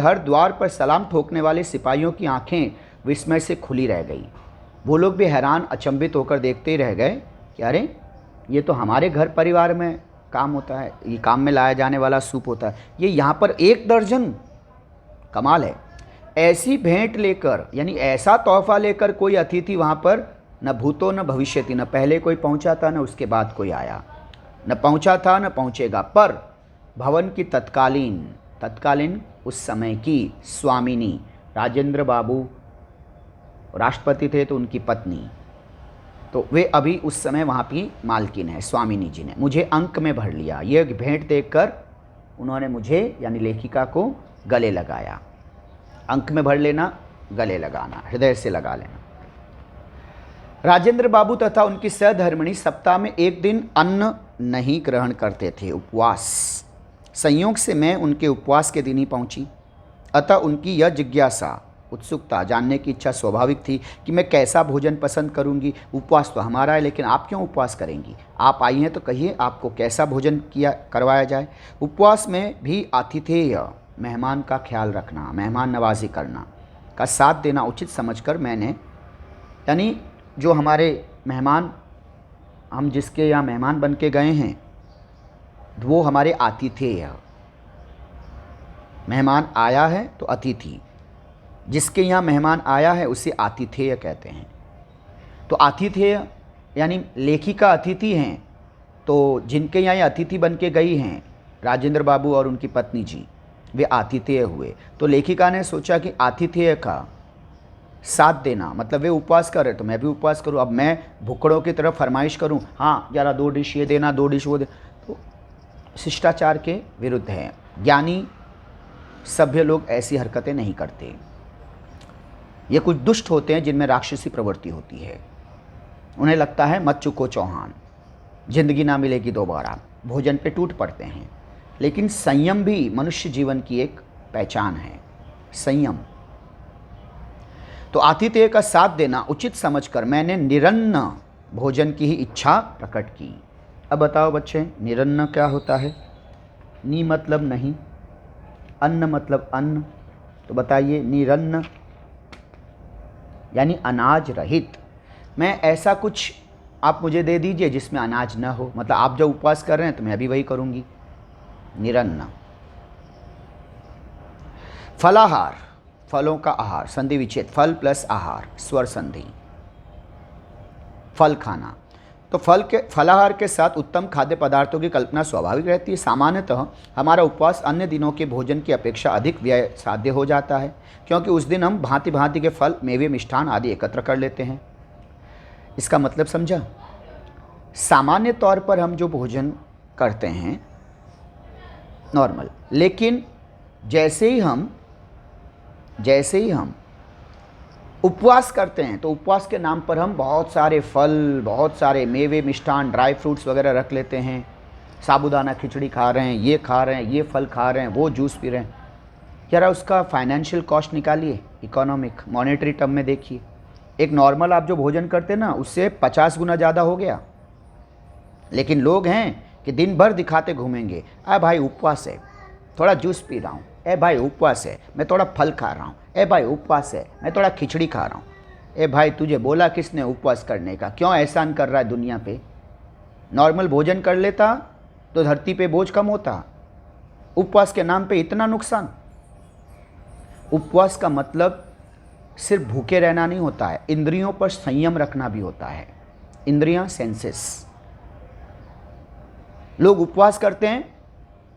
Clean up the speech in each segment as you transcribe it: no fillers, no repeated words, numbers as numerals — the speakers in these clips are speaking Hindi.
हर द्वार पर सलाम ठोकने वाले सिपाहियों की आंखें विस्मय से खुली रह गई। वो लोग भी हैरान अचंभित होकर देखते ही रह गए कि अरे, ये तो हमारे घर परिवार में काम होता है, ये काम में लाया जाने वाला सूप होता है, ये यहाँ पर 1 दर्जन। कमाल है। ऐसी भेंट लेकर, यानी ऐसा तोहफा लेकर कोई अतिथि वहाँ पर न भूतो न भविष्यति, न पहले कोई पहुँचा था न उसके बाद कोई आया, न पहुँचा था न पहुँचेगा। पर भवन की तत्कालीन उस समय की स्वामिनी, राजेंद्र बाबू राष्ट्रपति थे तो उनकी पत्नी, तो वे अभी उस समय वहाँ की मालकिन है, स्वामिनी जी ने मुझे अंक में भर लिया। ये भेंट देखकर उन्होंने मुझे, यानी लेखिका को, गले लगाया। अंक में भर लेना, गले लगाना, हृदय से लगा लेना। राजेंद्र बाबू तथा उनकी सहधर्मिणी सप्ताह में 1 दिन अन्न नहीं ग्रहण करते थे, उपवास। संयोग से मैं उनके उपवास के दिन ही पहुंची, अतः उनकी यह जिज्ञासा, उत्सुकता, जानने की इच्छा स्वाभाविक थी कि मैं कैसा भोजन पसंद करूंगी। उपवास तो हमारा है, लेकिन आप क्यों उपवास करेंगी? आप आई हैं तो कहिए आपको कैसा भोजन करवाया जाए। उपवास में भी आतिथेय, मेहमान का ख्याल रखना, मेहमान नवाजी करना, का साथ देना उचित समझकर मैंने, यानी जो हमारे मेहमान, हम जिसके यहाँ मेहमान बन के गए हैं, वो हमारे आतिथेय। मेहमान आया है तो अतिथि, जिसके यहाँ मेहमान आया है उसे आतिथेय कहते हैं। तो आतिथेय यानी लेखिका अतिथि हैं, तो जिनके यहाँ ये अतिथि बन के गई हैं, राजेंद्र बाबू और उनकी पत्नी जी, वे आतिथेय हुए। तो लेखिका ने सोचा कि आतिथेय का साथ देना, मतलब वे उपवास कर रहे तो मैं भी उपवास करूं। अब मैं भुक्कड़ों की तरफ फरमाइश करूं, हाँ जरा 2 डिश ये देना, 2 डिश वो दे, तो शिष्टाचार के विरुद्ध है। ज्ञानी सभ्य लोग ऐसी हरकतें नहीं करते। ये कुछ दुष्ट होते हैं जिनमें राक्षसी प्रवृत्ति होती है। उन्हें लगता है मत चुको चौहान, जिंदगी ना मिलेगी दोबारा, भोजन पे टूट पड़ते हैं। लेकिन संयम भी मनुष्य जीवन की एक पहचान है, संयम। तो आतिथेय का साथ देना उचित समझकर मैंने निरन्न भोजन की ही इच्छा प्रकट की। अब बताओ बच्चे, निरन्न क्या होता है? नी मतलब नहीं, अन्न मतलब अन्न, तो बताइए निरन्न यानी अनाज रहित। मैं ऐसा कुछ आप मुझे दे दीजिए जिसमें अनाज न हो, मतलब आप जब उपवास कर रहे हैं तो मैं भी वही करूंगी, निरन्न। फलाहार, फलों का आहार, संधि विच्छेद, फल प्लस आहार, स्वर संधि, फल खाना। तो फलाहार के साथ उत्तम खाद्य पदार्थों की कल्पना स्वाभाविक रहती है। सामान्यतः हमारा उपवास अन्य दिनों के भोजन की अपेक्षा अधिक व्यय साध्य हो जाता है, क्योंकि उस दिन हम भांति भांति के फल, मेवे, मिष्ठान आदि एकत्र कर लेते हैं। इसका मतलब समझा? सामान्य तौर पर हम जो भोजन करते हैं नॉर्मल, लेकिन जैसे ही हम उपवास करते हैं तो उपवास के नाम पर हम बहुत सारे फल, बहुत सारे मेवे, मिष्ठान, ड्राई फ्रूट्स वगैरह रख लेते हैं। साबूदाना खिचड़ी खा रहे हैं, ये खा रहे हैं, ये फल खा रहे हैं, वो जूस पी रहे हैं। जरा उसका फाइनेंशियल कॉस्ट निकालिए, इकोनॉमिक, मॉनेटरी टर्म में देखिए। एक नॉर्मल आप जो भोजन करते हैं ना, उससे 50 गुना ज़्यादा हो गया। लेकिन लोग हैं कि दिन भर दिखाते घूमेंगे, अरे भाई उपवास है, थोड़ा जूस पी रहा हूँ, ए भाई उपवास है, मैं थोड़ा फल खा रहा हूँ, ए भाई उपवास है, मैं थोड़ा खिचड़ी खा रहा हूँ। ए भाई तुझे बोला किसने उपवास करने का? क्यों एहसान कर रहा है दुनिया पे? नॉर्मल भोजन कर लेता तो धरती पे बोझ कम होता। उपवास के नाम पे इतना नुकसान। उपवास का मतलब सिर्फ भूखे रहना नहीं होता है, इंद्रियों पर संयम रखना भी होता है। इंद्रियां, सेंसेस। लोग उपवास करते हैं,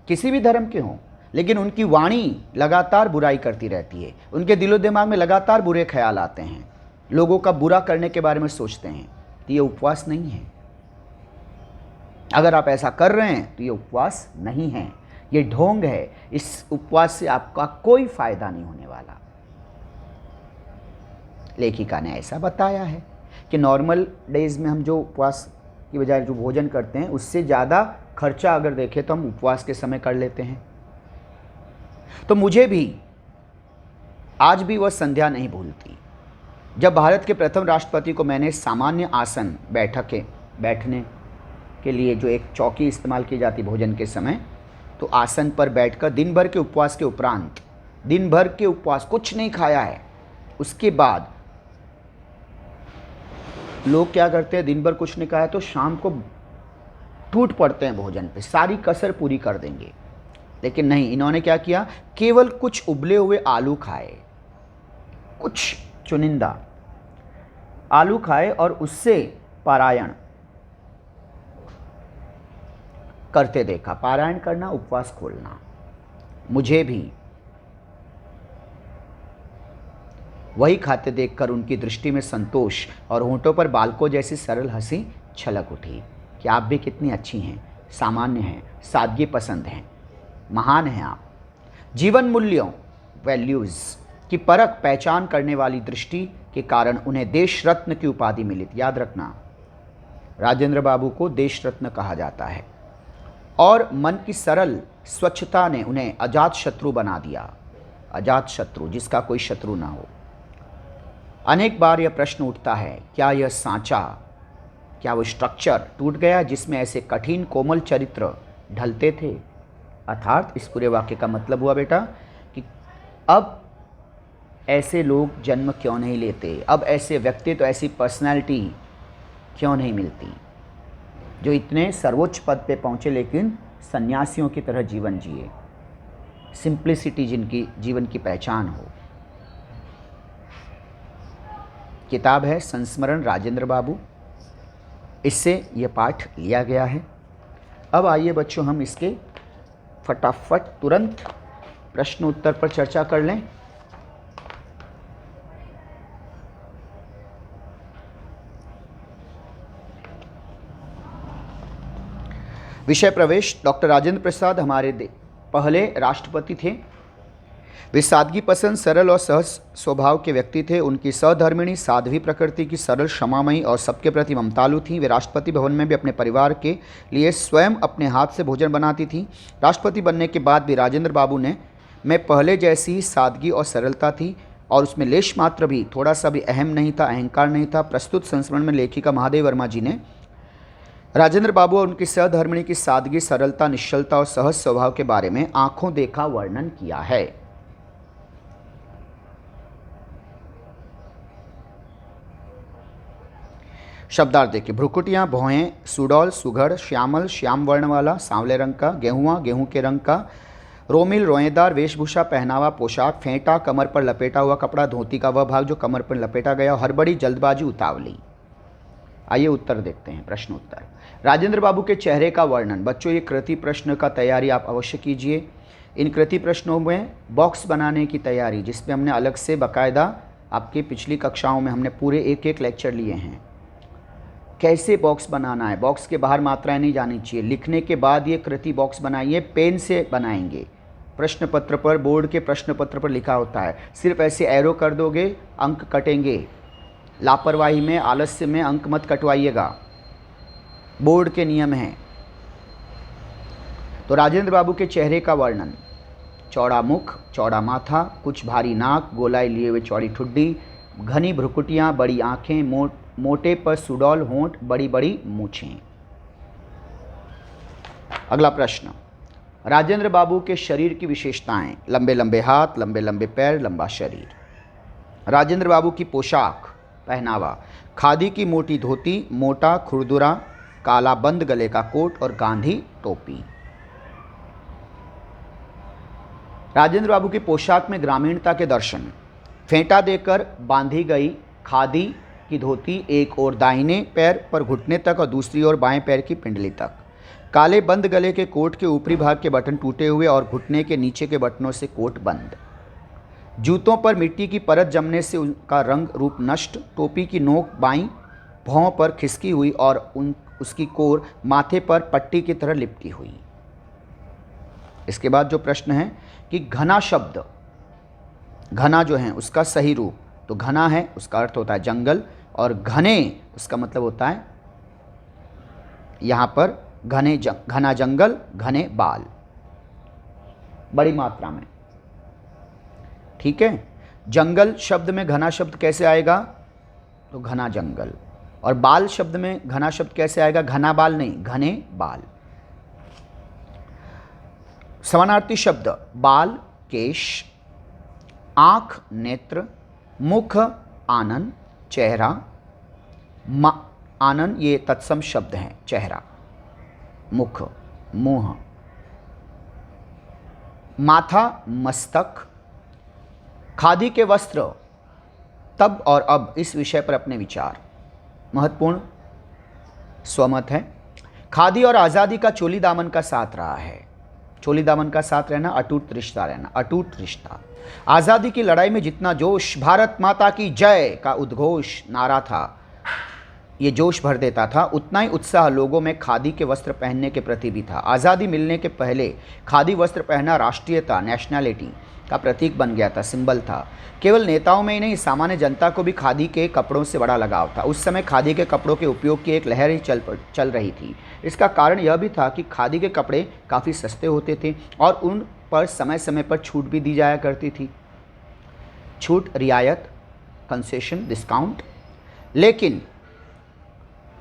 किसी भी धर्म के हों, लेकिन उनकी वाणी लगातार बुराई करती रहती है। उनके दिलो दिमाग में लगातार बुरे ख्याल आते हैं, लोगों का बुरा करने के बारे में सोचते हैं। तो ये उपवास नहीं है। अगर आप ऐसा कर रहे हैं तो ये उपवास नहीं है, ये ढोंग है। इस उपवास से आपका कोई फायदा नहीं होने वाला। लेखिका ने ऐसा बताया है कि नॉर्मल डेज में हम जो उपवास की बजाय जो भोजन करते हैं, उससे ज़्यादा खर्चा अगर देखें तो हम उपवास के समय कर लेते हैं। तो मुझे भी आज भी वह संध्या नहीं भूलती जब भारत के प्रथम राष्ट्रपति को मैंने सामान्य आसन, बैठने के लिए जो एक चौकी इस्तेमाल की जाती भोजन के समय, तो आसन पर बैठकर दिन भर के उपवास के उपरांत दिन भर के उपवास, कुछ नहीं खाया है, उसके बाद लोग क्या करते हैं, दिन भर कुछ नहीं खाया तो शाम को टूट पड़ते हैं भोजन पे, सारी कसर पूरी कर देंगे। लेकिन नहीं, इन्होंने क्या किया, केवल कुछ उबले हुए आलू खाए, कुछ चुनिंदा आलू खाए और उससे पारायण करते देखा। पारायण करना, उपवास खोलना। मुझे भी वही खाते देखकर उनकी दृष्टि में संतोष और होंठों पर बालकों जैसी सरल हंसी छलक उठी कि आप भी कितनी अच्छी हैं, सामान्य हैं, सादगी पसंद हैं, महान हैं आप। जीवन मूल्यों, वैल्यूज़ की परख पहचान करने वाली दृष्टि के कारण उन्हें देश रत्न की उपाधि मिली। याद रखना, राजेंद्र बाबू को देश रत्न कहा जाता है। और मन की सरल स्वच्छता ने उन्हें अजात शत्रु बना दिया। अजात शत्रु, जिसका कोई शत्रु ना हो। अनेक बार यह प्रश्न उठता है, क्या यह सांचा, क्या वो स्ट्रक्चर टूट गया जिसमें ऐसे कठिन कोमल चरित्र ढलते थे। अर्थात इस पूरे वाक्य का मतलब हुआ बेटा कि अब ऐसे लोग जन्म क्यों नहीं लेते, अब ऐसे व्यक्तित्व, ऐसी पर्सनैलिटी क्यों नहीं मिलती जो इतने सर्वोच्च पद पे पहुँचे लेकिन सन्यासियों की तरह जीवन जिए, सिंप्लिसिटी जिनकी जीवन की पहचान हो। किताब है संस्मरण राजेंद्र बाबू, इससे यह पाठ लिया गया है। अब आइए बच्चों, हम इसके फटाफट तुरंत प्रश्न उत्तर पर चर्चा कर लें। विषय प्रवेश। डॉक्टर राजेंद्र प्रसाद हमारे पहले राष्ट्रपति थे। वे सादगी पसंद, सरल और सहज स्वभाव के व्यक्ति थे। उनकी सहधर्मिणी साध्वी प्रकृति की सरल, क्षमामयी और सबके प्रति ममतालु थी। वे राष्ट्रपति भवन में भी अपने परिवार के लिए स्वयं अपने हाथ से भोजन बनाती थी। राष्ट्रपति बनने के बाद भी राजेंद्र बाबू में पहले जैसी ही सादगी और सरलता थी और उसमें लेश मात्र भी, थोड़ा सा भी अहम नहीं था, अहंकार नहीं था। प्रस्तुत संस्मरण में लेखिका महादेव वर्मा जी ने राजेंद्र बाबू और उनकी सहधर्मिणी की सादगी, सरलता, निश्चलता और सहज स्वभाव के बारे में आंखों देखा वर्णन किया है। शब्दार्थ देखिए। भ्रुकुटियाँ, भौहें, सुडौल, सुघड़, श्यामल, श्याम वर्ण वाला, सांवले रंग का, गेहुआ, गेहूं के रंग का, रोमिल, रोएदार, वेशभूषा, पहनावा, पोशाक, फेंटा, कमर पर लपेटा हुआ कपड़ा, धोती का वह भाग जो कमर पर लपेटा गया, हड़बड़ी, जल्दबाजी, उतावली। आइए उत्तर देखते हैं, प्रश्न उत्तर। राजेंद्र बाबू के चेहरे का वर्णन। बच्चों, ये कृति प्रश्न का तैयारी आप अवश्य कीजिए। इन कृति प्रश्नों में बॉक्स बनाने की तैयारी, जिसमें हमने अलग से बाकायदा आपके पिछली कक्षाओं में हमने पूरे एक एक लेक्चर लिए हैं। कैसे बॉक्स बनाना है, बॉक्स के बाहर मात्राएं नहीं जानी चाहिए। लिखने के बाद ये कृति बॉक्स बनाइए, पेन से बनाएंगे। प्रश्न पत्र पर, बोर्ड के प्रश्न पत्र पर लिखा होता है, सिर्फ ऐसे एरो कर दोगे अंक कटेंगे। लापरवाही में, आलस्य में अंक मत कटवाइएगा, बोर्ड के नियम हैं। तो राजेंद्र बाबू के चेहरे का वर्णन। चौड़ा मुख, चौड़ा माथा, कुछ भारी नाक, गोलाई लिए हुए चौड़ी ठुड्डी, घनी भ्रुकुटियाँ, बड़ी आँखें, मोटे पर सुडौल होंठ, बड़ी बड़ी मूछें। अगला प्रश्न। राजेंद्र बाबू के शरीर की विशेषताएं। लंबे लंबे हाथ, लंबे लंबे पैर, लंबा शरीर। राजेंद्र बाबू की पोशाक, पहनावा। खादी की मोटी धोती, मोटा खुरदुरा काला बंद गले का कोट और गांधी टोपी। राजेंद्र बाबू की पोशाक में ग्रामीणता के दर्शन। फेंटा देकर बांधी गई खादी की धोती, एक ओर दाहिने पैर पर घुटने तक और दूसरी ओर बाएं पैर की पिंडली तक। काले बंद गले के कोट के ऊपरी भाग के बटन टूटे हुए और घुटने के नीचे के बटनों से कोट बंद। जूतों पर मिट्टी की परत जमने से उनका रंग रूप नष्ट। टोपी की नोक बाईं भौं पर खिसकी हुई और उसकी कोर माथे पर पट्टी की तरह लिपटी हुई। इसके बाद जो प्रश्न है कि घना शब्द, घना जो है उसका सही रूप। तो घना है उसका अर्थ होता है जंगल, और घने उसका मतलब होता है यहाँ पर घना जंगल, घने बाल, बड़ी मात्रा में। ठीक है, जंगल शब्द में घना शब्द कैसे आएगा, तो घना जंगल। और बाल शब्द में घना शब्द कैसे आएगा, घना बाल नहीं, घने बाल। समानार्थी शब्द बाल, केश, आँख नेत्र, मुख आनन, चेहरा आनन ये तत्सम शब्द हैं। चेहरा, मुख, मुंह, माथा मस्तक। खादी के वस्त्र तब और अब, इस विषय पर अपने विचार। महत्वपूर्ण स्वमत है। खादी और आज़ादी का चोली दामन का साथ रहा है। चोली दामन का साथ रहना, अटूट रिश्ता रहना, अटूट रिश्ता। आज़ादी की लड़ाई में जितना जोश, भारत माता की जय का उद्घोष नारा था, ये जोश भर देता था, उतना ही उत्साह लोगों में खादी के वस्त्र पहनने के प्रति भी था। आज़ादी मिलने के पहले खादी वस्त्र पहनना राष्ट्रीयता, नेशनैलिटी का प्रतीक बन गया था, सिंबल था। केवल नेताओं में ही नहीं, सामान्य जनता को भी खादी के कपड़ों से बड़ा लगाव था। उस समय खादी के कपड़ों के उपयोग की एक लहर ही चल रही थी। इसका कारण यह भी था कि खादी के कपड़े काफ़ी सस्ते होते थे और उन पर समय समय पर छूट भी दी जाया करती थी। छूट, रियायत, कंसेशन, डिस्काउंट। लेकिन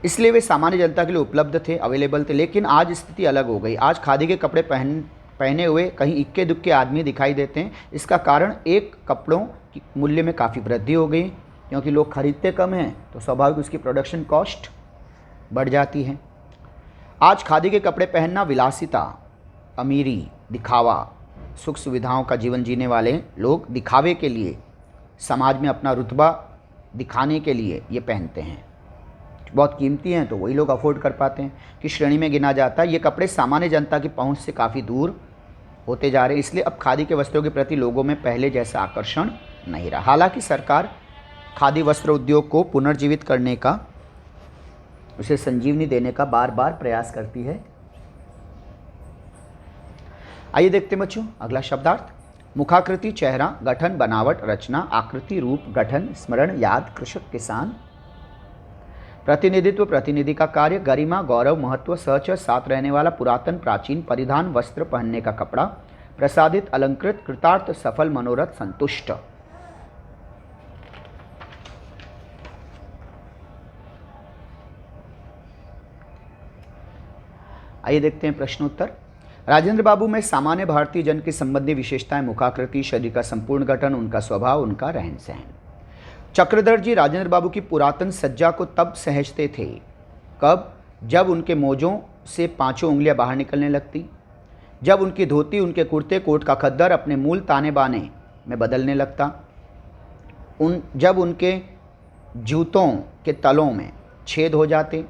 इसलिए वे सामान्य जनता के लिए उपलब्ध थे, अवेलेबल थे। लेकिन आज स्थिति अलग हो गई। आज खादी के कपड़े पहने हुए कहीं इक्के दुक्के आदमी दिखाई देते हैं। इसका कारण एक, कपड़ों की मूल्य में काफ़ी वृद्धि हो गई, क्योंकि लोग खरीदते कम हैं तो स्वाभाविक उसकी प्रोडक्शन कॉस्ट बढ़ जाती है। आज खादी के कपड़े पहनना विलासिता, अमीरी, दिखावा, सुख सुविधाओं का जीवन जीने वाले लोग दिखावे के लिए, समाज में अपना रुतबा दिखाने के लिए ये पहनते हैं। बहुत कीमती हैं तो वही लोग अफोर्ड कर पाते हैं, कि श्रेणी में गिना जाता है। ये कपड़े सामान्य जनता की पहुंच से काफ़ी दूर होते जा रहे हैं। इसलिए अब खादी के वस्त्रों के प्रति लोगों में पहले जैसा आकर्षण नहीं रहा। हालांकि सरकार खादी वस्त्र उद्योग को पुनर्जीवित करने का, उसे संजीवनी देने का बार बार प्रयास करती है। आइए देखते हैं बच्चों अगला शब्दार्थ। मुखाकृति, चेहरा, गठन, बनावट, रचना, आकृति, रूप, गठन, स्मरण, याद, कृषक, किसान। प्रतिनिधित्व, प्रतिनिधि का कार्य, गरिमा, गौरव, महत्व, सच, साथ रहने वाला, पुरातन, प्राचीन, परिधान, वस्त्र, पहनने का कपड़ा, प्रसादित, अलंकृत, कृतार्थ, सफल, मनोरथ, संतुष्ट। आइए देखते हैं प्रश्नोत्तर। राजेंद्र बाबू में सामान्य भारतीय जन की संबंधी विशेषताएं, मुखाकृति, शरीर का संपूर्ण गठन, उनका स्वभाव, उनका रहन सहन। चक्रधर जी राजेंद्र बाबू की पुरातन सज्जा को तब सहजते थे कब? जब उनके मोजों से 5 उंगलियां बाहर निकलने लगती, जब उनकी धोती, उनके कुर्ते कोट का खद्दर अपने मूल ताने बाने में बदलने लगता, जब उनके जूतों के तलों में छेद हो जाते।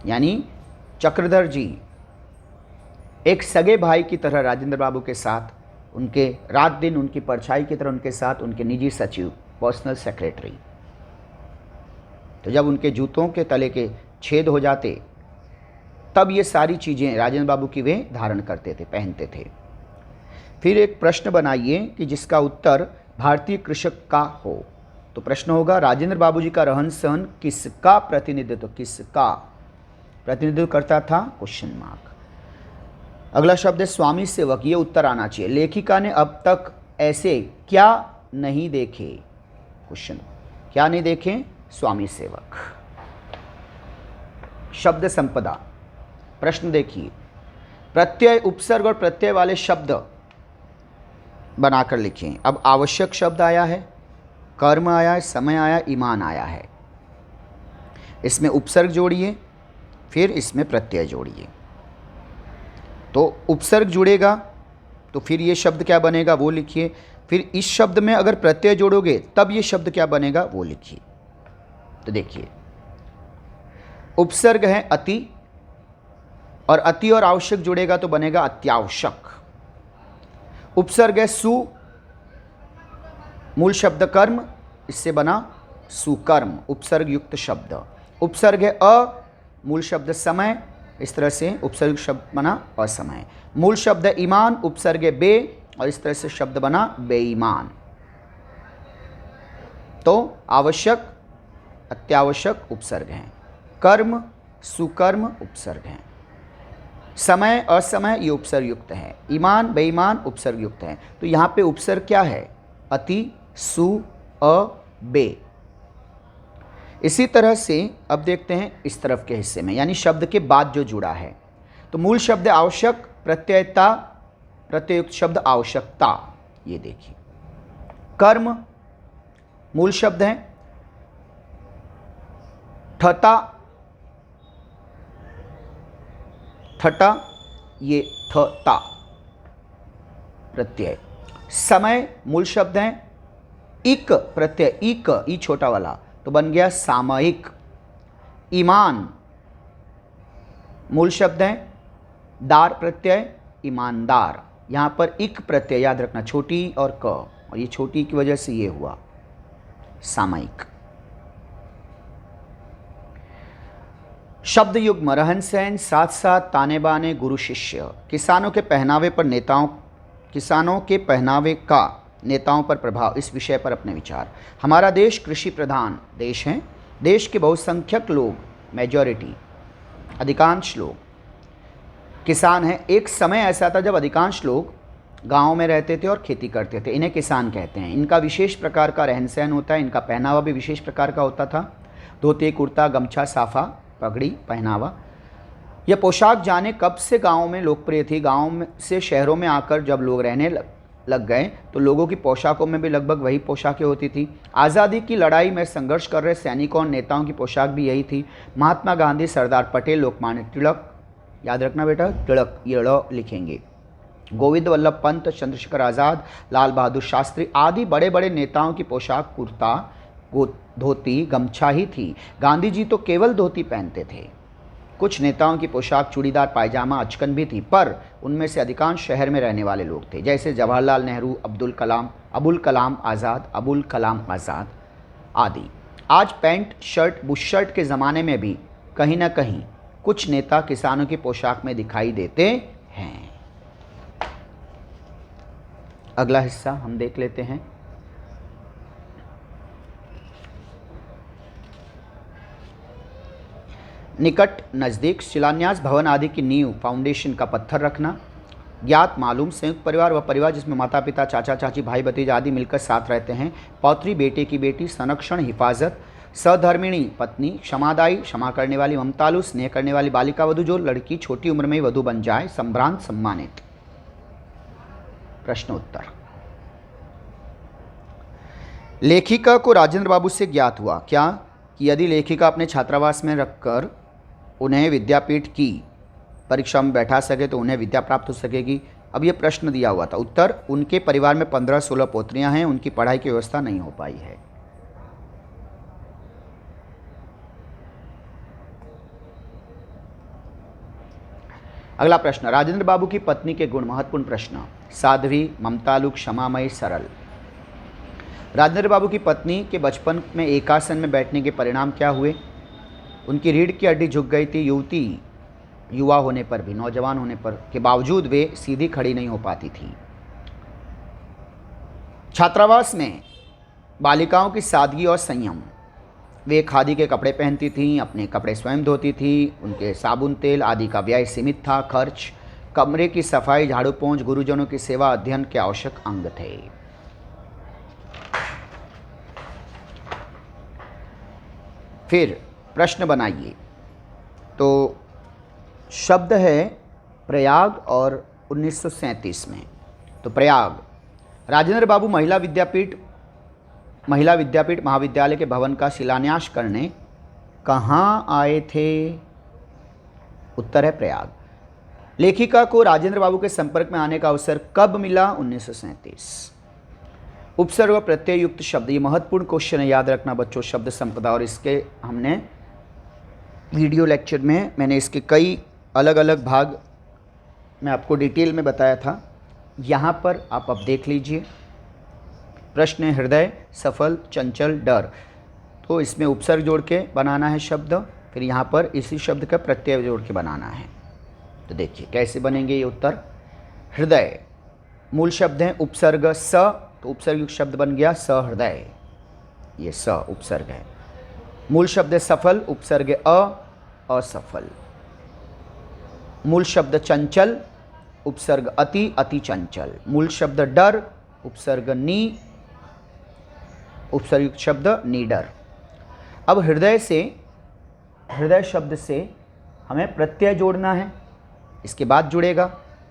यानी चक्रधर जी एक सगे भाई की तरह राजेंद्र बाबू के साथ, उनके रात दिन उनकी परछाई की तरह उनके साथ, उनके निजी सचिव, पर्सनल सेक्रेटरी। तो जब उनके जूतों के तले के छेद हो जाते, तब ये सारी चीज़ें राजेंद्र बाबू की वे धारण करते थे, पहनते थे। फिर एक प्रश्न बनाइए कि जिसका उत्तर भारतीय कृषक का हो। तो प्रश्न होगा, राजेंद्र बाबू जी का रहन सहन किसका प्रतिनिधित्व करता था? Question mark. अगला शब्द है स्वामी सेवक। ये उत्तर आना चाहिए। लेखिका ने अब तक ऐसे क्या नहीं देखे? क्वेश्चन, क्या नहीं देखे? स्वामी सेवक। शब्द संपदा, प्रश्न देखिए, प्रत्यय, उपसर्ग और प्रत्यय वाले शब्द बनाकर लिखें। अब आवश्यक शब्द आया है, कर्म आया है, समय आया, ईमान आया है। इसमें उपसर्ग जोड़िए, फिर इसमें प्रत्यय जोड़िए। तो उपसर्ग जुड़ेगा तो फिर ये शब्द क्या बनेगा वो लिखिए। फिर इस शब्द में अगर प्रत्यय जोड़ोगे तब ये शब्द क्या बनेगा वो लिखिए। तो देखिए, उपसर्ग है अति, और अति और आवश्यक जुड़ेगा तो बनेगा अत्यावश्यक। उपसर्ग है सु, मूल शब्द कर्म, इससे बना सुकर्म, उपसर्ग युक्त शब्द। उपसर्ग है अ, मूल शब्द समय, इस तरह से उपसर्ग शब्द बना असमय। मूल शब्द है ईमान, उपसर्ग है बे, और इस तरह से शब्द बना बेईमान। तो आवश्यक, अत्यावश्यक उपसर्ग हैं, कर्म, सुकर्म उपसर्ग हैं, समय, असमय ये उपसर्ग युक्त है, ईमान, बेईमान उपसर्ग युक्त है। तो यहाँ पे उपसर्ग क्या है? अति, सु, अ, बे। इसी तरह से अब देखते हैं इस तरफ के हिस्से में, यानी शब्द के बाद जो जुड़ा है। तो मूल शब्द आवश्यक, प्रत्ययता, प्रत्ययुक्त शब्द आवश्यकता। ये देखिए, कर्म मूल शब्द है। ठता, ठटा, ये ठता प्रत्यय। समय मूल शब्द है। इक प्रत्यय, इक ई छोटा वाला तो बन गया सामयिक। ईमान मूल शब्द है। दार प्रत्यय, ईमानदार। यहां पर इक प्रत्यय याद रखना, छोटी और क, और ये छोटी की वजह से ये हुआ सामयिक। शब्द युग्म रहन सहन, साथ साथ, ताने बाने, गुरु शिष्य। किसानों के पहनावे पर नेताओं, किसानों के पहनावे का नेताओं पर प्रभाव, इस विषय पर अपने विचार। हमारा देश कृषि प्रधान देश है। देश के बहुसंख्यक लोग, मेजॉरिटी, अधिकांश लोग किसान हैं। एक समय ऐसा था जब अधिकांश लोग गाँव में रहते थे और खेती करते थे, इन्हें किसान कहते हैं। इनका विशेष प्रकार का रहन सहन होता है, इनका पहनावा भी विशेष प्रकार का होता था। धोती, कुर्ता, गमछा, साफा, पगड़ी, पहनावा। यह पोशाक जाने कब से गाँव में लोकप्रिय थी। गाँव में से शहरों में आकर जब लोग रहने लग गए तो लोगों की पोशाकों में भी लगभग वही पोशाकें होती थी। आज़ादी की लड़ाई में संघर्ष कर रहे सैनिकों और नेताओं की पोशाक भी यही थी। महात्मा गांधी, सरदार पटेल, लोकमान्य तिलक, याद रखना बेटा तिलक, ये ड़ लिखेंगे, गोविंद वल्लभ पंत, चंद्रशेखर आज़ाद, लाल बहादुर शास्त्री आदि बड़े बड़े नेताओं की पोशाक कुर्ता, धोती, गमछा ही थी। गांधी जी तो केवल धोती पहनते थे। कुछ नेताओं की पोशाक चूड़ीदार, पायजामा, अचकन भी थी, पर उनमें से अधिकांश शहर में रहने वाले लोग थे, जैसे जवाहरलाल नेहरू, अबुल कलाम आज़ाद आदि। आज पैंट, शर्ट, बुशर्ट के ज़माने में भी कहीं ना कहीं कुछ नेता किसानों की पोशाक में दिखाई देते हैं। अगला हिस्सा हम देख लेते हैं। निकट, नज़दीक, शिलान्यास, भवन आदि की नींव, फाउंडेशन का पत्थर रखना। ज्ञात, मालूम, संयुक्त परिवार व परिवार जिसमें माता पिता, चाचा चाची, भाई भतीजा आदि मिलकर साथ रहते हैं। पौत्री, बेटे की बेटी, संरक्षण, हिफाजत। सधर्मिणी, पत्नी, क्षमादायी, क्षमा करने वाली, ममतालु, स्नेह करने वाली बालिका वधू, जो लड़की छोटी उम्र में ही वधू बन जाए। संभ्रांत, सम्मानित। प्रश्न उत्तर। लेखिका को राजेंद्र बाबू से ज्ञात हुआ क्या कि यदि लेखिका अपने छात्रावास में रखकर उन्हें विद्यापीठ की परीक्षा में बैठा सके तो उन्हें विद्या प्राप्त हो सकेगी। अब यह प्रश्न दिया हुआ था। उत्तर, उनके परिवार में 15-16 पोत्रियां हैं, उनकी पढ़ाई की व्यवस्था नहीं हो पाई है। अगला प्रश्न, राजेंद्र बाबू की पत्नी के गुण। महत्वपूर्ण प्रश्न। साध्वी, ममतालु, क्षमामयी, सरल। राजेंद्र बाबू की पत्नी के बचपन में एकासन में बैठने के परिणाम क्या हुए। उनकी रीढ़ की हड्डी झुक गई थी। युवा होने पर भी, नौजवान होने पर के बावजूद वे सीधी खड़ी नहीं हो पाती थी। छात्रावास में बालिकाओं की सादगी और संयम। वे खादी के कपड़े पहनती थीं, अपने कपड़े स्वयं धोती थीं, उनके साबुन तेल आदि का व्यय सीमित था। खर्च, कमरे की सफाई, झाड़ू पोंछ, गुरुजनों की सेवा अध्ययन के आवश्यक अंग थे। फिर प्रश्न बनाइए। तो शब्द है प्रयाग और 1937 में। तो प्रयाग, राजेंद्र बाबू महिला विद्यापीठ महाविद्यालय के भवन का शिलान्यास करने कहाँ आए थे। उत्तर है प्रयाग। लेखिका को राजेंद्र बाबू के संपर्क में आने का अवसर कब मिला। 1937। उपसर्ग प्रत्यय युक्त शब्द, ये महत्वपूर्ण क्वेश्चन है, याद रखना बच्चों। शब्द संपदा, और इसके हमने वीडियो लेक्चर में मैंने इसके कई अलग अलग भाग मैं आपको डिटेल में बताया था। यहाँ पर आप अब देख लीजिए। प्रश्न है हृदय, सफल, चंचल, डर। तो इसमें उपसर्ग जोड़ के बनाना है शब्द, फिर यहाँ पर इसी शब्द का प्रत्यय जोड़ के बनाना है। तो देखिए कैसे बनेंगे ये उत्तर। हृदय मूल शब्द है, उपसर्ग स, तो उपसर्ग युक्त शब्द बन गया सहृदय। ये स उपसर्ग है। मूल शब्द सफल, उपसर्ग असफल। मूल शब्द चंचल, उपसर्ग अति चंचल। मूल शब्द डर, उपसर्ग नी, उपसर्ग युक्त शब्द निडर। अब हृदय शब्द से हमें प्रत्यय जोड़ना है, इसके बाद जुड़ेगा।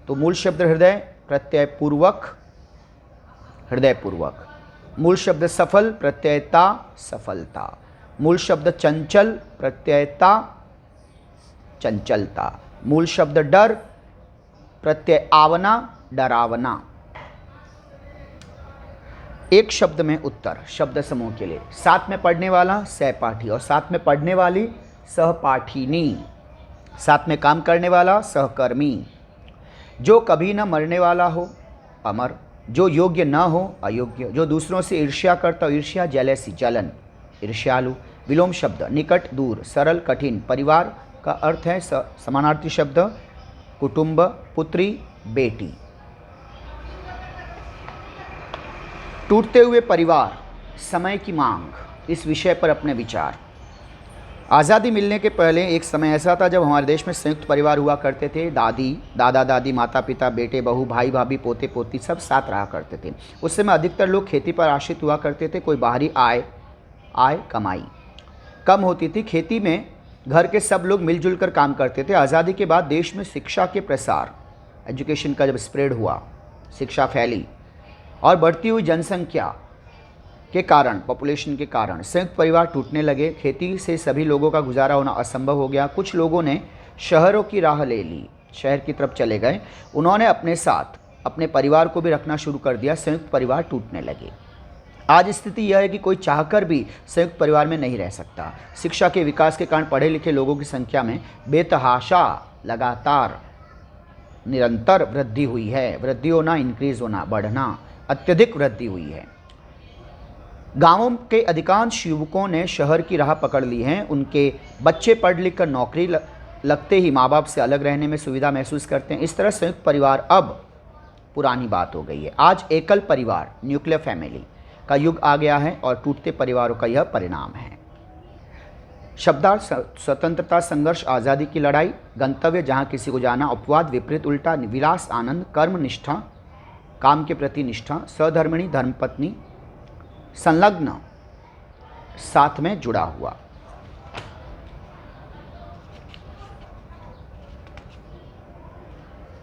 तो मूल शब्द हृदय, प्रत्यय पूर्वक, हृदय पूर्वक। मूल शब्द सफल, प्रत्ययता सफलता। मूल शब्द चंचल, प्रत्ययता चंचलता। मूल शब्द डर, प्रत्यय आवना, डरावना। एक शब्द में उत्तर शब्द समूह के लिए। साथ में पढ़ने वाला सहपाठी और साथ में पढ़ने वाली सहपाठिनी। साथ में काम करने वाला सहकर्मी। जो कभी न मरने वाला हो अमर, जो योग्य न हो अयोग्य, जो दूसरों से ईर्ष्या करता हो ईर्ष्या जेलेसी जलन ईर्ष्यालु। विलोम शब्द निकट दूर, सरल कठिन। परिवार का अर्थ है समानार्थी शब्द कुटुंब, पुत्री, बेटी। टूटते हुए परिवार, समय की मांग। इस विषय पर अपने विचार। आज़ादी मिलने के पहले एक समय ऐसा था जब हमारे देश में संयुक्त परिवार हुआ करते थे। दादी, दादा दादी, माता पिता, बेटे बहू, भाई भाभी, पोते पोती सब साथ रहा करते थे। उस समय अधिकतर लोग खेती पर आश्रित हुआ करते थे। कोई बाहरी आय कमाई कम होती थी। खेती में घर के सब लोग मिलजुल कर काम करते थे। आज़ादी के बाद देश में शिक्षा के प्रसार, एजुकेशन का जब स्प्रेड हुआ, शिक्षा फैली और बढ़ती हुई जनसंख्या के कारण, पॉपुलेशन के कारण संयुक्त परिवार टूटने लगे। खेती से सभी लोगों का गुजारा होना असंभव हो गया। कुछ लोगों ने शहरों की राह ले ली, शहर की तरफ चले गए। उन्होंने अपने साथ अपने परिवार को भी रखना शुरू कर दिया। संयुक्त परिवार टूटने लगे। आज स्थिति यह है कि कोई चाहकर भी संयुक्त परिवार में नहीं रह सकता। शिक्षा के विकास के कारण पढ़े लिखे लोगों की संख्या में बेतहाशा लगातार निरंतर वृद्धि हुई है। वृद्धि होना, इंक्रीज होना, बढ़ना, अत्यधिक वृद्धि हुई है। गांवों के अधिकांश युवकों ने शहर की राह पकड़ ली है। उनके बच्चे पढ़ लिख कर नौकरी लगते ही माँ बाप से अलग रहने में सुविधा महसूस करते हैं। इस तरह संयुक्त परिवार अब पुरानी बात हो गई है। आज एकल परिवार, न्यूक्लियर फैमिली का युग आ गया है और टूटते परिवारों का यह परिणाम है। शब्दार्थ स्वतंत्रता संघर्ष, आज़ादी की लड़ाई। गंतव्य जहाँ किसी को जाना, अपवाद विपरीत उल्टा, विलास आनंद, कर्म निष्ठा, काम के प्रति निष्ठा, सधर्मिणी धर्मपत्नी, संलग्न साथ में जुड़ा हुआ।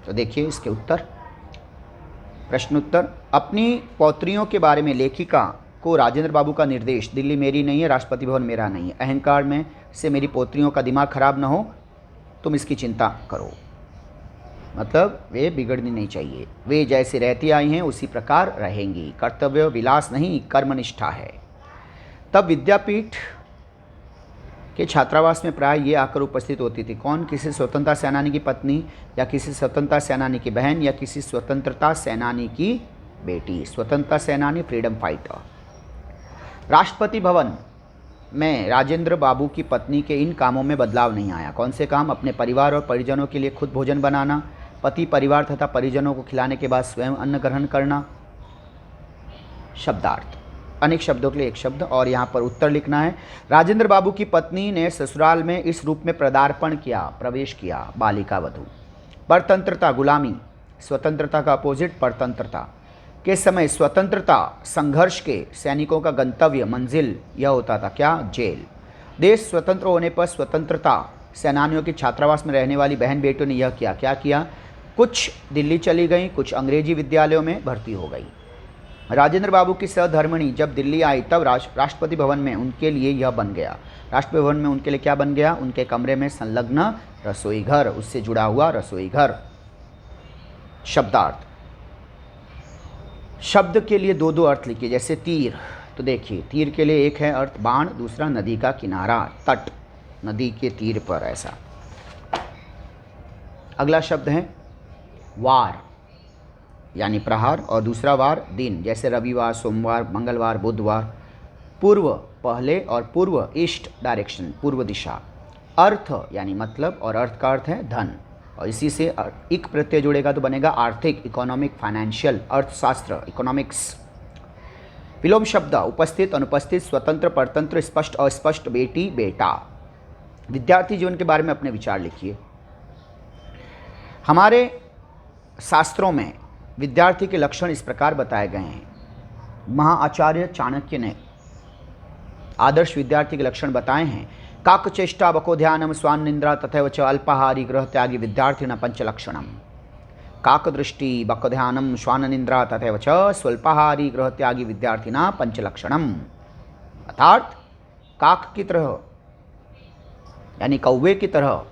तो देखिए इसके उत्तर। प्रश्नोत्तर। अपनी पौत्रियों के बारे में लेखिका को राजेंद्र बाबू का निर्देश, दिल्ली मेरी नहीं है, राष्ट्रपति भवन मेरा नहीं है, अहंकार में से मेरी पौत्रियों का दिमाग खराब न हो, तुम इसकी चिंता करो। मतलब वे बिगड़नी नहीं चाहिए, वे जैसे रहती आई हैं उसी प्रकार रहेंगी। कर्तव्य विलास नहीं, कर्मनिष्ठा है। तब विद्यापीठ के छात्रावास में प्राय ये आकर उपस्थित होती थी। कौन? किसी स्वतंत्रता सेनानी की पत्नी या किसी स्वतंत्रता सेनानी की बहन या किसी स्वतंत्रता सेनानी की बेटी। स्वतंत्रता सेनानी, फ्रीडम फाइटर। राष्ट्रपति भवन में राजेंद्र बाबू की पत्नी के इन कामों में बदलाव नहीं आया। कौन से काम? अपने परिवार और परिजनों के लिए खुद भोजन बनाना, पति परिवार तथा परिजनों को खिलाने के बाद स्वयं अन्न ग्रहण करना। शब्दार्थ। अनेक शब्दों के लिए एक शब्द और यहाँ पर उत्तर लिखना है। राजेंद्र बाबू की पत्नी ने ससुराल में इस रूप में पदार्पण किया, प्रवेश किया, बालिका वधू। परतंत्रता, गुलामी। स्वतंत्रता का अपोजिट परतंत्रता। के समय स्वतंत्रता संघर्ष के सैनिकों का गंतव्य, मंजिल यह होता था क्या? जेल। देश स्वतंत्र होने पर स्वतंत्रता सेनानियों के छात्रावास में रहने वाली बहन बेटियों ने यह किया। क्या किया? कुछ दिल्ली चली गईं, कुछ अंग्रेजी विद्यालयों में भर्ती हो गई। राजेंद्र बाबू की सहधर्मिणी जब दिल्ली आई तब राष्ट्रपति भवन में उनके लिए यह बन गया। राष्ट्रपति भवन में उनके लिए क्या बन गया? उनके कमरे में संलग्न रसोई घर, उससे जुड़ा हुआ रसोई घर। शब्दार्थ। शब्द के लिए दो दो अर्थ लिखिए। जैसे तीर, तो देखिए तीर के लिए एक है अर्थ बाण, दूसरा नदी का किनारा, तट, नदी के तीर पर ऐसा। अगला शब्द है वार यानी प्रहार और दूसरा वार दिन, जैसे रविवार, सोमवार, मंगलवार, बुधवार। पूर्व पहले और पूर्व ईस्ट डायरेक्शन, पूर्व दिशा। अर्थ यानी मतलब और अर्थ का अर्थ है धन और इसी से इक प्रत्यय जुड़ेगा तो बनेगा आर्थिक, इकोनॉमिक, फाइनेंशियल, अर्थशास्त्र, इकोनॉमिक्स। विलोम शब्द उपस्थित, अनुपस्थित, स्वतंत्र, परतंत्र, स्पष्ट, अस्पष्ट, बेटी, बेटा। विद्यार्थी जीवन के बारे में अपने विचार लिखिए। हमारे शास्त्रों में विद्यार्थी के लक्षण इस प्रकार बताए गए हैं। महाआचार्य चाणक्य ने आदर्श विद्यार्थी के लक्षण बताए हैं। काकचेष्टा, बको ध्यानम, स्वान निंद्रा तथैव च अल्पाहारी, गृह त्यागी विद्यार्थिना पंचलक्षणम। काकदृष्टि बकध्यानम श्वाननिंद्रा तथैव च स्वल्पाहारी गृहत्यागी विद्यार्थिना पंचलक्षणम। अर्थात काक की तरह यानी कौवे की तरह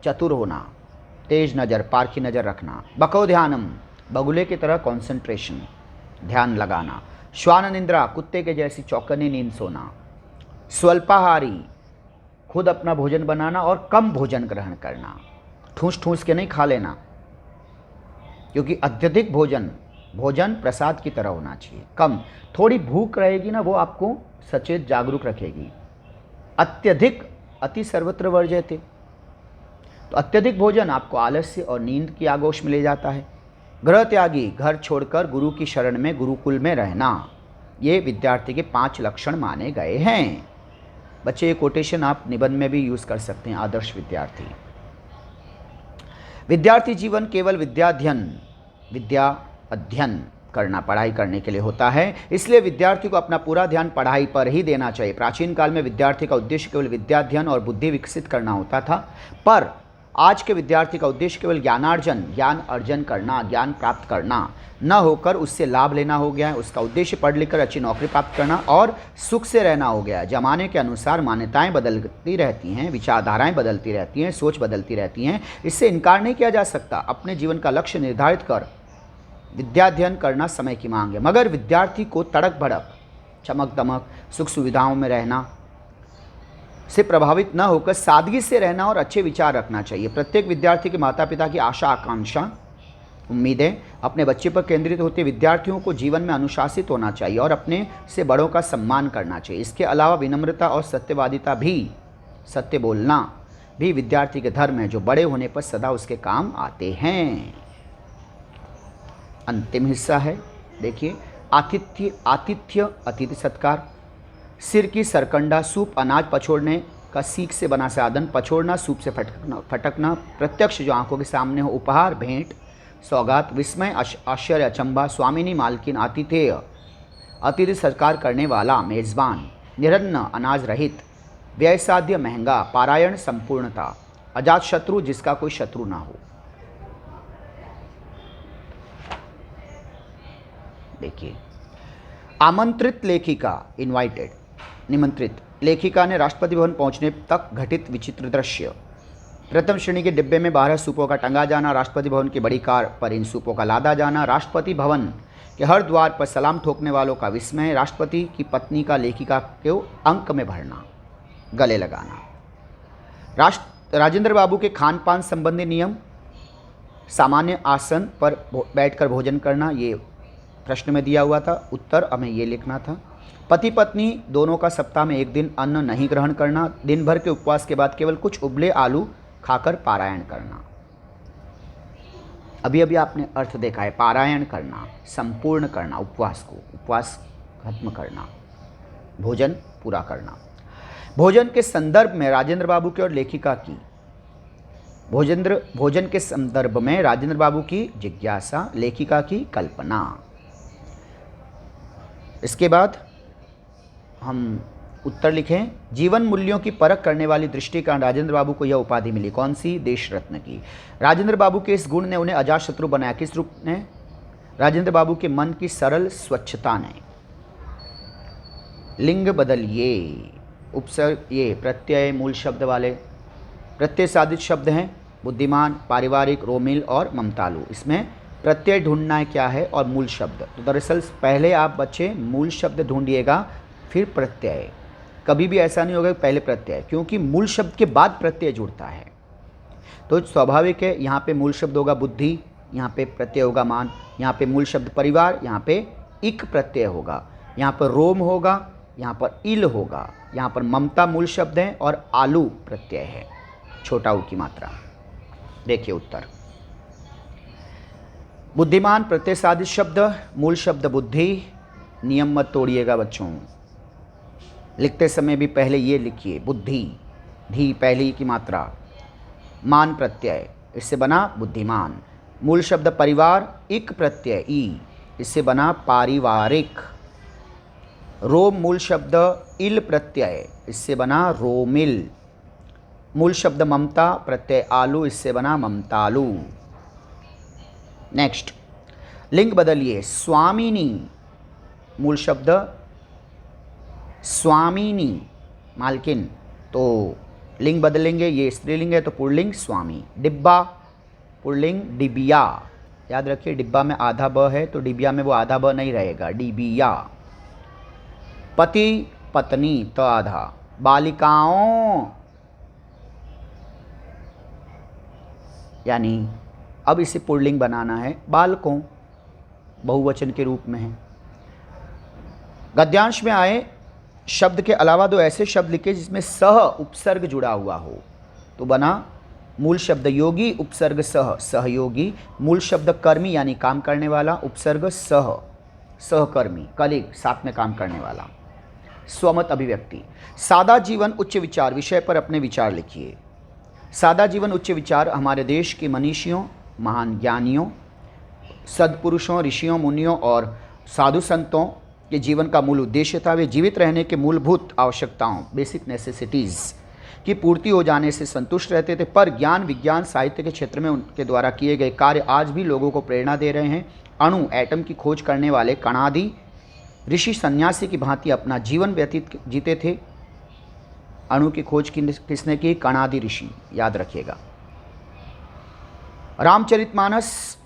चतुर होना, तेज नज़र पारखी नज़र रखना, बको ध्यानम बगुले की तरह कंसंट्रेशन ध्यान लगाना, श्वान निंद्रा कुत्ते के जैसी चौकन्नी नींद सोना, स्वल्पाहारी खुद अपना भोजन बनाना और कम भोजन ग्रहण करना, ठूस ठूस के नहीं खा लेना, क्योंकि अत्यधिक भोजन प्रसाद की तरह होना चाहिए। कम थोड़ी भूख रहेगी ना, वो आपको सचेत जागरूक रखेगी। अत्यधिक अति सर्वत्र वर्जयते, तो अत्यधिक भोजन आपको आलस्य और नींद की आगोश में ले जाता है। गृह त्यागी घर छोड़कर गुरु की शरण में गुरुकुल में रहना, ये विद्यार्थी के 5 लक्षण माने गए हैं। बच्चे ये कोटेशन आप निबंध में भी यूज़ कर सकते हैं। आदर्श विद्यार्थी जीवन केवल विद्या अध्ययन करना, पढ़ाई करने के लिए होता है, इसलिए विद्यार्थी को अपना पूरा ध्यान पढ़ाई पर ही देना चाहिए। प्राचीन काल में विद्यार्थी का उद्देश्य केवल विद्याध्ययन और बुद्धि विकसित करना होता था, पर आज के विद्यार्थी का उद्देश्य केवल ज्ञान अर्जन करना, ज्ञान प्राप्त करना न होकर उससे लाभ लेना हो गया है। उसका उद्देश्य पढ़ लिख कर अच्छी नौकरी प्राप्त करना और सुख से रहना हो गया है। जमाने के अनुसार मान्यताएं बदलती रहती हैं, विचारधाराएं बदलती रहती हैं, सोच बदलती रहती हैं, इससे इनकार नहीं किया जा सकता। अपने जीवन का लक्ष्य निर्धारित कर विद्याध्ययन करना समय की मांग है, मगर विद्यार्थी को तड़क भड़क चमक दमक सुख सुविधाओं में रहना से प्रभावित न होकर सादगी से रहना और अच्छे विचार रखना चाहिए। प्रत्येक विद्यार्थी के माता पिता की आशा आकांक्षा उम्मीदें अपने बच्चे पर केंद्रित होते विद्यार्थियों को जीवन में अनुशासित होना चाहिए और अपने से बड़ों का सम्मान करना चाहिए। इसके अलावा विनम्रता और सत्यवादिता भी, सत्य बोलना भी विद्यार्थी के धर्म है, जो बड़े होने पर सदा उसके काम आते हैं। अंतिम हिस्सा है, देखिए, आतिथ्य अतिथि सत्कार। सिर की सरकंडा सूप अनाज पछोड़ने का सीख से बना साधन, पछोड़ना सूप से फटकना, प्रत्यक्ष जो आंखों के सामने हो, उपहार भेंट सौगात, विस्मय आश्चर्य अचंबा, स्वामिनी मालकिन आतिथेय अतिथि सत्कार करने वाला मेज़बान, निरन्न अनाज रहित, व्यय साध्य महंगा, पारायण संपूर्णता, अजात शत्रु जिसका कोई शत्रु ना हो। देखिए, आमंत्रित लेखिका इनवाइटेड, निमंत्रित लेखिका ने राष्ट्रपति भवन पहुंचने तक घटित विचित्र दृश्य। प्रथम श्रेणी के डिब्बे में 12 सूपों का टंगा जाना, राष्ट्रपति भवन की बड़ी कार पर इन सूपों का लादा जाना, राष्ट्रपति भवन के हर द्वार पर सलाम ठोकने वालों का विस्मय, राष्ट्रपति की पत्नी का लेखिका को अंक में भरना, गले लगाना। राजेंद्र बाबू के खान पान संबंधी नियम, सामान्य आसन पर बैठकर भोजन करना, ये प्रश्न में दिया हुआ था, उत्तर हमें ये लिखना था। पति पत्नी दोनों का सप्ताह में एक दिन अन्न नहीं ग्रहण करना, दिन भर के उपवास के बाद केवल कुछ उबले आलू खाकर पारायण करना। अभी अभी आपने अर्थ देखा है, पारायण करना, संपूर्ण करना, उपवास खत्म करना, भोजन पूरा करना। भोजन के संदर्भ में राजेंद्र बाबू की और लेखिका की भोजन के संदर्भ में राजेंद्र बाबू की जिज्ञासा, लेखिका की कल्पना। इसके बाद हम उत्तर लिखें। जीवन मूल्यों की परख करने वाली दृष्टि के कारण राजेंद्र बाबू को यह उपाधि मिली, कौन सी? देश रत्न की। राजेंद्र बाबू के इस गुण ने उन्हें अजातशत्रु बनाया, किस रूप ने? राजेंद्र बाबू के मन की सरल स्वच्छता ने। लिंग बदलिए, उपसर्ग ये प्रत्यय मूल शब्द वाले प्रत्यय साधित शब्द हैं, बुद्धिमान, पारिवारिक, रोमिल और ममतालु। इसमें प्रत्यय ढूंढना है क्या है और मूल शब्द। तो दरअसल पहले आप बच्चे मूल शब्द ढूंढिएगा, फिर प्रत्यय। कभी भी ऐसा नहीं होगा कि पहले प्रत्यय, क्योंकि मूल शब्द के बाद प्रत्यय जुड़ता है। तो स्वाभाविक है, यहाँ पे मूल शब्द होगा बुद्धि, यहाँ पे प्रत्यय होगा मान, यहाँ पे मूल शब्द परिवार, यहाँ पे इक प्रत्यय होगा, यहाँ पर रोम होगा, यहाँ पर इल होगा, यहाँ पर ममता मूल शब्द है और आलू प्रत्यय है, छोटा ऊ की मात्रा। देखिए उत्तर। बुद्धिमान प्रत्यय साधित शब्द, मूल शब्द बुद्धि। नियम मत तोड़िएगा बच्चों, लिखते समय भी पहले ये लिखिए, बुद्धि, धी पहली की मात्रा, मान प्रत्यय, इससे बना बुद्धिमान। मूल शब्द परिवार, इक प्रत्यय ई, इससे बना पारिवारिक। रोम मूल शब्द इल प्रत्यय, इससे बना रोमिल। मूल शब्द ममता प्रत्यय आलू, इससे बना ममतालु। नेक्स्ट, लिंग बदलिए। स्वामिनी, मूल शब्द स्वामिनी, मालकिन, तो लिंग बदलेंगे, ये स्त्रीलिंग है तो पुल्लिंग स्वामी। डिब्बा, पुल्लिंग डिबिया, याद रखिए डिब्बा में आधा ब है तो डिबिया में वो आधा ब नहीं रहेगा, डिबिया। पति पत्नी तो आधा। बालिकाओं, यानी अब इसे पुल्लिंग बनाना है, बालकों, बहुवचन के रूप में है। गद्यांश में आए शब्द के अलावा दो ऐसे शब्द लिखे जिसमें सह उपसर्ग जुड़ा हुआ हो, तो बना मूल शब्द योगी, उपसर्ग सह, सहयोगी। मूल शब्द कर्मी यानी काम करने वाला, उपसर्ग सह, सहकर्मी, कलीग, साथ में काम करने वाला। स्वमत अभिव्यक्ति। सादा जीवन उच्च विचार विषय पर अपने विचार लिखिए। सादा जीवन उच्च विचार हमारे देश के मनीषियों, महान ज्ञानियों, सद्पुरुषों, ऋषियों, मुनियों और साधु संतों के जीवन का मूल उद्देश्य था। वे जीवित रहने के मूलभूत आवश्यकताओं, बेसिक नेसेसिटीज़ की पूर्ति हो जाने से संतुष्ट रहते थे, पर ज्ञान, विज्ञान, साहित्य के क्षेत्र में उनके द्वारा किए गए कार्य आज भी लोगों को प्रेरणा दे रहे हैं। अणु, एटम की खोज करने वाले कणादि ऋषि सन्यासी की भांति अपना जीवन व्यतीत जीते थे। अणु की खोज किसने की? कणादि ऋषि, याद रखिएगा। रामचरितमानस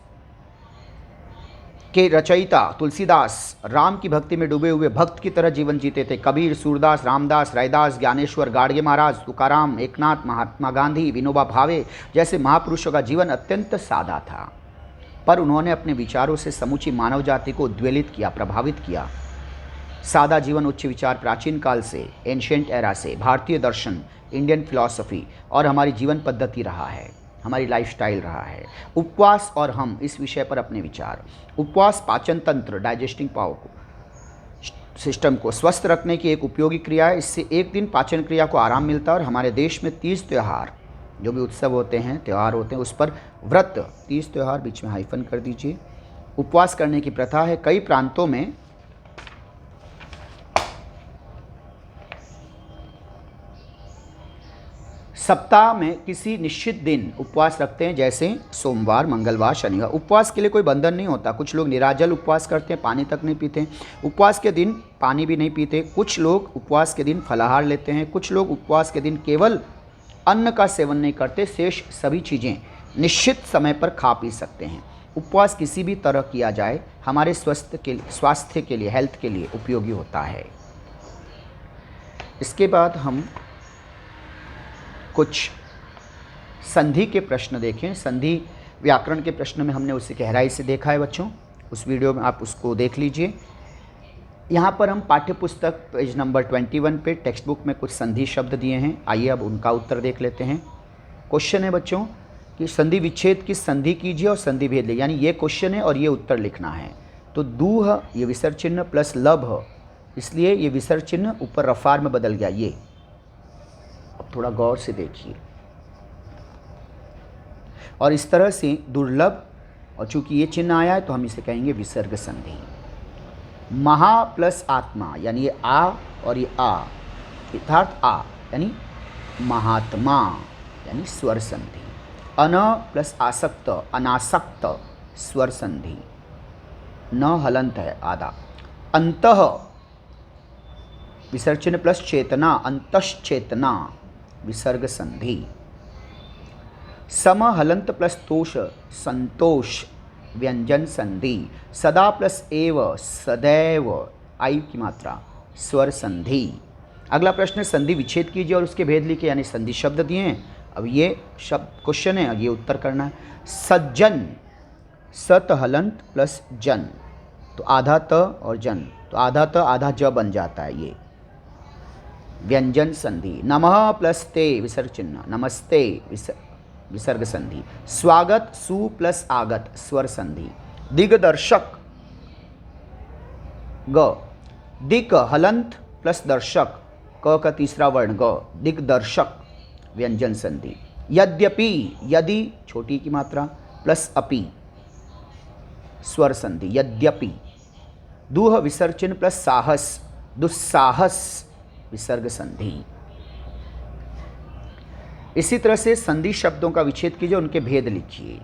के रचयिता तुलसीदास राम की भक्ति में डूबे हुए भक्त की तरह जीवन जीते थे। कबीर, सूरदास, रामदास, रैदास, ज्ञानेश्वर, गाडगे महाराज, तुकाराम, एकनाथ, महात्मा गांधी, विनोबा भावे जैसे महापुरुषों का जीवन अत्यंत सादा था, पर उन्होंने अपने विचारों से समूची मानव जाति को उद्वेलित किया, प्रभावित किया। सादा जीवन उच्च विचार प्राचीन काल से, एंशिएंट एरा से भारतीय दर्शन, इंडियन फिलॉसफी और हमारी जीवन पद्धति रहा है, हमारी लाइफस्टाइल रहा है। उपवास और हम, इस विषय पर अपने विचार। उपवास पाचन तंत्र, डाइजेस्टिंग पावर को, सिस्टम को स्वस्थ रखने की एक उपयोगी क्रिया है। इससे एक दिन पाचन क्रिया को आराम मिलता है और हमारे देश में 30 त्यौहार, जो भी उत्सव होते हैं, त्यौहार होते हैं, उस पर व्रत, 30 त्यौहार, बीच में हाइफन कर दीजिए, उपवास करने की प्रथा है। कई प्रांतों में सप्ताह में किसी निश्चित दिन उपवास रखते हैं, जैसे सोमवार, मंगलवार, शनिवार। उपवास के लिए कोई बंधन नहीं होता। कुछ लोग निराजल उपवास करते हैं, पानी तक नहीं पीते। उपवास के दिन पानी भी नहीं पीते। कुछ लोग उपवास के दिन फलाहार लेते हैं। कुछ लोग उपवास के दिन केवल अन्न का सेवन नहीं करते, शेष सभी चीज़ें निश्चित समय पर खा पी सकते हैं। उपवास किसी भी तरह किया जाए हमारे स्वास्थ्य के लिए, हेल्थ के लिए उपयोगी होता है। इसके बाद हम कुछ संधि के प्रश्न देखें। संधि व्याकरण के प्रश्न में हमने उसे गहराई से देखा है बच्चों, उस वीडियो में आप उसको देख लीजिए। यहाँ पर हम पाठ्यपुस्तक पेज नंबर 21 पे टेक्स्ट बुक में कुछ संधि शब्द दिए हैं। आइए अब उनका उत्तर देख लेते हैं। क्वेश्चन है बच्चों कि संधि विच्छेद की संधि कीजिए और संधि भेद लीजिए, यानी ये क्वेश्चन है और ये उत्तर लिखना है। तो दूह, ये विसर्ग चिन्ह प्लस लभ, इसलिए ये विसर्ग चिन्ह ऊपर रफार में बदल गया। ये अब थोड़ा गौर से देखिए। और इस तरह से दुर्लभ, और चूंकि ये चिन्ह आया है तो हम इसे कहेंगे विसर्ग संधि। महा प्लस आत्मा, यानी ये आ और ये आ, अर्थात आ यानी महात्मा, यानी स्वर संधि। अन प्लस आसक्त, अनासक्त, स्वर संधि। न हलंत है आधा। अंतः, विसर्ग चिन्ह प्लस चेतना, अंतश्चेतना, विसर्ग संधि। सम हलंत प्लस तोष, संतोष, व्यंजन संधि। सदा प्लस एव, सदैव, आई की मात्रा, स्वर संधि। अगला प्रश्न, संधि विच्छेद कीजिए और उसके भेद लिखिए, यानी संधि शब्द दिए हैं। अब ये शब्द क्वेश्चन है, ये उत्तर करना है। सज्जन, सत हलंत प्लस जन, तो आधा त और जन, तो आधा त आधा ज बन जाता है, ये व्यंजन संधि। नमः प्लस ते, विसर्ग चिन्ह, नमस्ते, विसर्ग संधि। स्वागत, सु प्लस आगत, स्वर संधि। दिग्दर्शक, ग। दिक हलंत प्लस दर्शक, क का तीसरा वर्ण ग, दिग्दर्शक, व्यंजन संधि। यद्यपि, यदि छोटी की मात्रा प्लस अपि, स्वर संधि, यद्यपि। दूह विसर्ग चिन्ह प्लस साहस, दुस्साहस, विसर्ग संधि। इसी तरह से संधि शब्दों का विच्छेद कीजिए, उनके भेद लिखिए।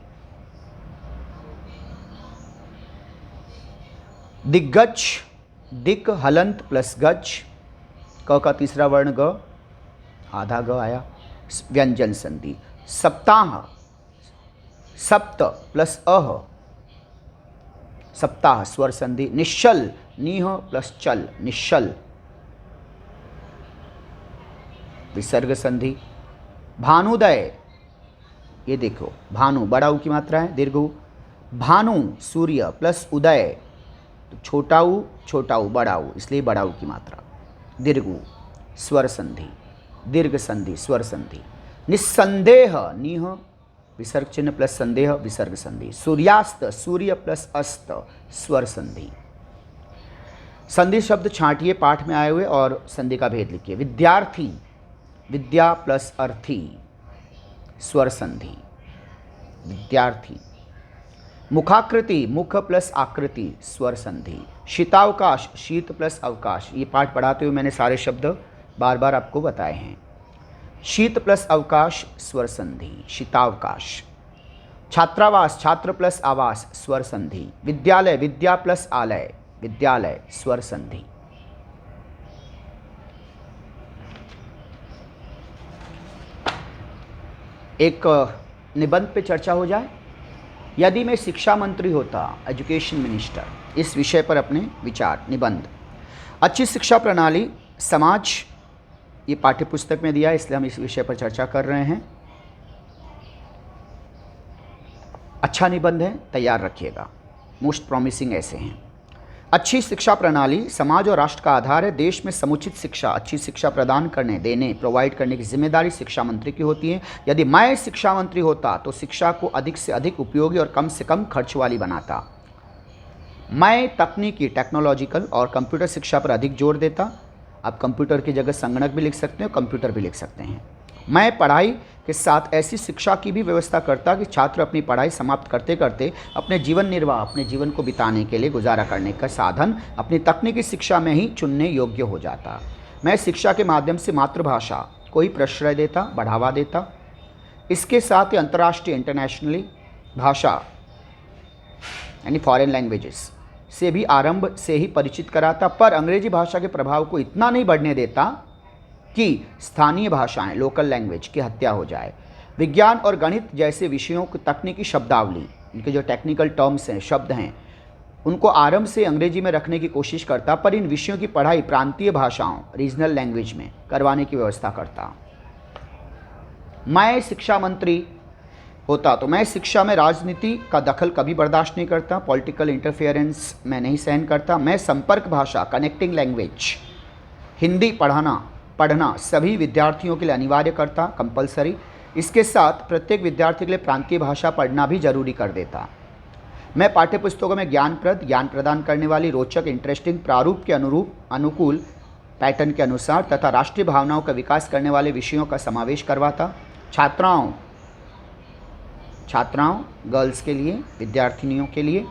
दिग्गज, दिक हलंत प्लस गज, क का तीसरा वर्ण ग, आधा ग आया, व्यंजन संधि। सप्ताह, सप्त प्लस अह, सप्ताह स्वर संधि। निश्चल, नीह प्लस चल, निश्चल, विसर्ग संधि। भानुदय, ये देखो भानु बड़ा ऊ की मात्रा है, दीर्घ ऊ। भानु सूर्य प्लस उदय, तो छोटा ऊ बड़ा ऊ, इसलिए बड़ा ऊ की मात्रा, दीर्घ ऊ, स्वर संधि, दीर्घ संधि, स्वर संधि। निस्संदेह, नीह विसर्ग चिन्ह प्लस संदेह, विसर्ग संधि। सूर्यास्त, सूर्य प्लस अस्त, स्वर संधि। संधि शब्द छांटिए पाठ में आए हुए और संधि का भेद लिखिए। विद्यार्थी, विद्या प्लस अर्थी, स्वर संधि, विद्यार्थी। मुखाकृति, मुख प्लस आकृति, स्वर संधि। शीतावकाश, शीत प्लस अवकाश, ये पाठ पढ़ाते हुए मैंने सारे शब्द बार बार आपको बताए हैं। शीत प्लस अवकाश, स्वर संधि, शीतावकाश। छात्रावास, छात्र प्लस आवास, स्वर संधि। विद्यालय, विद्या प्लस आलय, विद्यालय, स्वर संधि। एक निबंध पे चर्चा हो जाए। यदि मैं शिक्षा मंत्री होता, एजुकेशन मिनिस्टर, इस विषय पर अपने विचार। निबंध। अच्छी शिक्षा प्रणाली, समाज, ये पाठ्य पुस्तक में दिया है इसलिए हम इस विषय पर चर्चा कर रहे हैं। अच्छा निबंध है, तैयार रखिएगा। मोस्ट प्रॉमिसिंग ऐसे हैं। अच्छी शिक्षा प्रणाली समाज और राष्ट्र का आधार है। देश में समुचित शिक्षा, अच्छी शिक्षा प्रदान करने, देने, प्रोवाइड करने की जिम्मेदारी शिक्षा मंत्री की होती है। यदि मैं शिक्षा मंत्री होता तो शिक्षा को अधिक से अधिक उपयोगी और कम से कम खर्च वाली बनाता। मैं तकनीकी, टेक्नोलॉजिकल और कंप्यूटर शिक्षा पर अधिक जोर देता। आप कंप्यूटर की जगह संगणक भी लिख सकते हैं, कंप्यूटर भी लिख सकते हैं। मैं पढ़ाई के साथ ऐसी शिक्षा की भी व्यवस्था करता कि छात्र अपनी पढ़ाई समाप्त करते करते अपने जीवन निर्वाह, अपने जीवन को बिताने के लिए, गुजारा करने का साधन अपनी तकनीकी शिक्षा में ही चुनने योग्य हो जाता। मैं शिक्षा के माध्यम से मातृभाषा को ही प्रश्रय देता, बढ़ावा देता। इसके साथ ही अंतर्राष्ट्रीय, इंटरनेशनली भाषा यानी फॉरेन लैंग्वेजेस से भी आरंभ से ही परिचित कराता, पर अंग्रेजी भाषा के प्रभाव को इतना नहीं बढ़ने देता कि स्थानीय भाषाएं, लोकल लैंग्वेज की हत्या हो जाए। विज्ञान और गणित जैसे विषयों की तकनीकी शब्दावली, इनके जो टेक्निकल टर्म्स हैं, शब्द हैं, उनको आरंभ से अंग्रेजी में रखने की कोशिश करता, पर इन विषयों की पढ़ाई प्रांतीय भाषाओं, रीजनल लैंग्वेज में करवाने की व्यवस्था करता। मैं शिक्षा मंत्री होता तो मैं शिक्षा में राजनीति का दखल कभी बर्दाश्त नहीं करता, पॉलिटिकल इंटरफेरेंस मैं नहीं सहन करता। मैं संपर्क भाषा, कनेक्टिंग लैंग्वेज, हिंदी पढ़ना सभी विद्यार्थियों के लिए अनिवार्य करता, कंपलसरी। इसके साथ प्रत्येक विद्यार्थी के लिए प्रांतीय भाषा पढ़ना भी जरूरी कर देता। मैं पाठ्यपुस्तकों में ज्ञान प्रदान करने वाली रोचक, इंटरेस्टिंग, प्रारूप के अनुकूल, पैटर्न के अनुसार तथा राष्ट्रीय भावनाओं का विकास करने वाले विषयों का समावेश करवाता। छात्राओं, गर्ल्स के लिए, विद्यार्थिनियों के लिए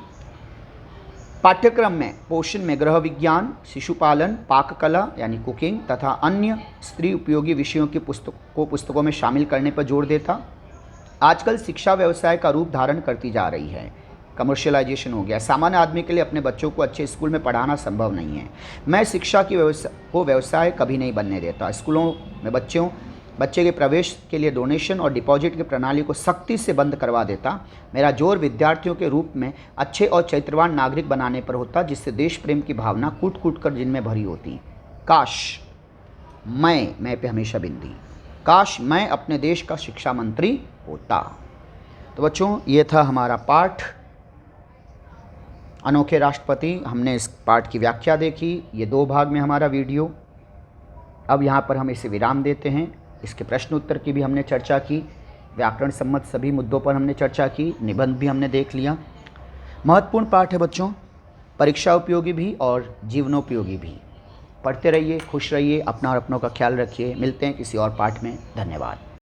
पाठ्यक्रम में पोषण में गृह विज्ञान, शिशुपालन, पाककला यानी कुकिंग तथा अन्य स्त्री उपयोगी विषयों की पुस्तकों में शामिल करने पर जोर देता। आजकल शिक्षा व्यवसाय का रूप धारण करती जा रही है, कमर्शियलाइजेशन हो गया। सामान्य आदमी के लिए अपने बच्चों को अच्छे स्कूल में पढ़ाना संभव नहीं है। मैं शिक्षा की व्यवसाय कभी नहीं बनने देता। स्कूलों में बच्चे के प्रवेश के लिए डोनेशन और डिपॉजिट की प्रणाली को सख्ती से बंद करवा देता। मेरा जोर विद्यार्थियों के रूप में अच्छे और चरित्रवान नागरिक बनाने पर होता, जिससे देश प्रेम की भावना कूट कूट कर जिनमें भरी होती। काश मैं पे हमेशा बिंदी, काश मैं अपने देश का शिक्षा मंत्री होता। तो बच्चों, ये था हमारा पाठ अनोखे राष्ट्रपति। हमने इस पाठ की व्याख्या देखी। ये 2 भाग में हमारा वीडियो। अब यहाँ पर हम इसे विराम देते हैं। इसके प्रश्न उत्तर की भी हमने चर्चा की, व्याकरण सम्मत सभी मुद्दों पर हमने चर्चा की, निबंध भी हमने देख लिया। महत्वपूर्ण पाठ है बच्चों, परीक्षा उपयोगी भी और जीवनोपयोगी भी। पढ़ते रहिए, खुश रहिए, अपना और अपनों का ख्याल रखिए। मिलते हैं किसी और पाठ में। धन्यवाद।